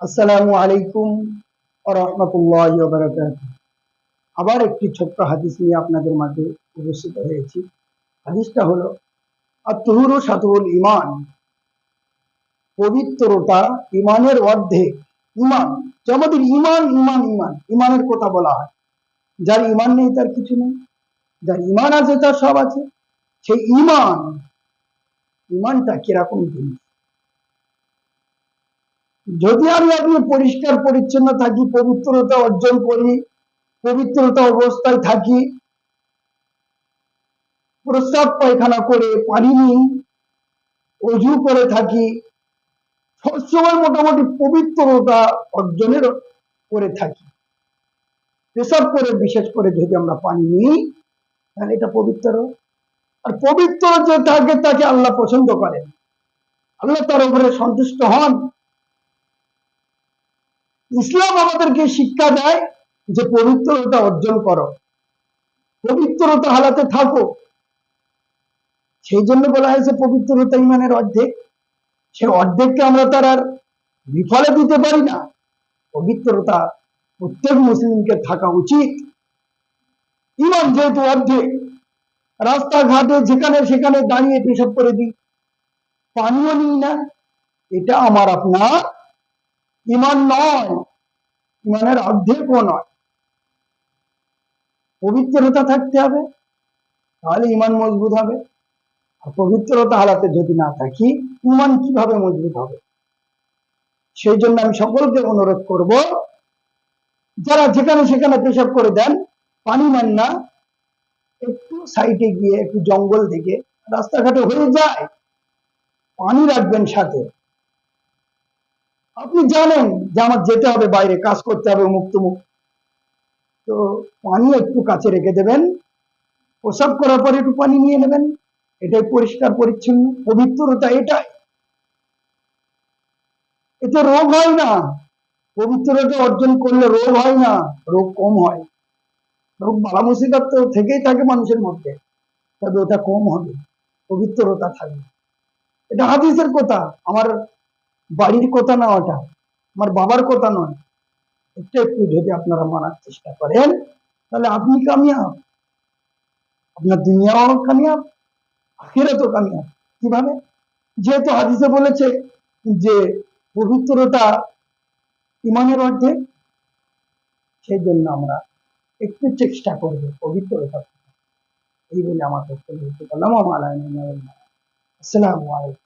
আসসালামু আলাইকুম ওয়া রাহমাতুল্লাহি ওয়া বারাকাতুহু। আবার একটি ছোট্ট হাদিস নিয়ে আপনাদের মাঝে উপস্থিত হয়েছি। হাদিসটা হলো আত-তুহুরু শাতরুল ঈমান। পবিত্রতা ঈমানের অর্ধেক। ঈমান, যে আমাদের ঈমান ঈমান ঈমান ঈমানের কথা বলা হয়। যার ঈমান নেই তার কিছু নেই, যার ঈমান আছে তার সব আছে। সেই ঈমানটা কিরকম জিনিস? যদি আপনি পরিষ্কার পরিচ্ছন্ন থাকি, পবিত্রতা অর্জন করি, পবিত্রতা অবস্থায় থাকি, প্রস্রাব পায়খানা করে পানি নিই, অজু করে থাকি, সবসময় মোটামুটি পবিত্রতা অর্জনের করে থাকি, পেশাব করে বিশেষ করে যদি আমরা পানি নিই, তাহলে এটা পবিত্র। আর পবিত্র যে থাকে তাকে আল্লাহ পছন্দ করেন, আল্লাহ তার উপরে সন্তুষ্ট হন। ইসলাম আমাদেরকে শিক্ষা দেয় যে পবিত্রতা অর্জন করো, পবিত্রতা হালাতে থাকো। সেই জন্য বলা হয়েছে পবিত্রতা ঈমানের অর্ধেক। সে অর্ধেককে আমরা তার আর বিফলে দিতে পারি না। পবিত্রতা প্রত্যেক মুসলিমকে থাকা উচিত। ঈমান যেহেতু অর্ধেক, রাস্তাঘাটে যেখানে সেখানে দাঁড়িয়ে পেশাব করে দিই, পানিও নিই না, এটা আমার আপনার ঈমান নয়, ঈমানের অর্ধেকও নয়। পবিত্রতা থাকতে হবে, তাহলে ঈমান মজবুত হবে। আর পবিত্রতা হালাতে যদি না থাকি, ঈমান কিভাবে মজবুত হবে? সেই জন্য আমি সকলকে অনুরোধ করব, যারা যেখানে সেখানে পেশাব করে দেন, পানি নেন না, একটু সাইডে গিয়ে একটু জঙ্গল থেকে, রাস্তাঘাটে হয়ে যায়, পানি রাখবেন সাথে। আপনি জানেন যে আমার যেতে হবে, বাইরে কাজ করতে হবে, অমুক তমুক, তো পানি একটু কাছে রেখে দেবেন। প্রসাব করার পরে একটু পানি নিয়ে নেবেন। এটাই পরিষ্কার পরিচ্ছন্ন পবিত্রতা। এটাই, এতে রোগ হয় না। পবিত্রতা অর্জন করলে রোগ হয় না, রোগ কম হয়। রোগ বালা মুসিবত তো থেকেই থাকে মানুষের মধ্যে, তবে ওটা কম হবে, পবিত্রতা থাকবে। এটা হাদিসের কথা, আমার বাড়ির কথা না, ওটা আমার বাবার কথা নয়। একটু একটু যদি আপনারা মানার চেষ্টা করেন, তাহলে আপনি কামিয়াব, আপনার দুনিয়াও কামিয়াব, আখিরাতও কামিয়াব। কিভাবে? যেহেতু হাদিসে বলেছে যে পবিত্রতা ঈমানের অর্ধেক, সেই জন্য আমরা একটু চেষ্টা করবো পবিত্রতা। এই বলে আমার বক্তব্য। আসসালামু আলাইকুম।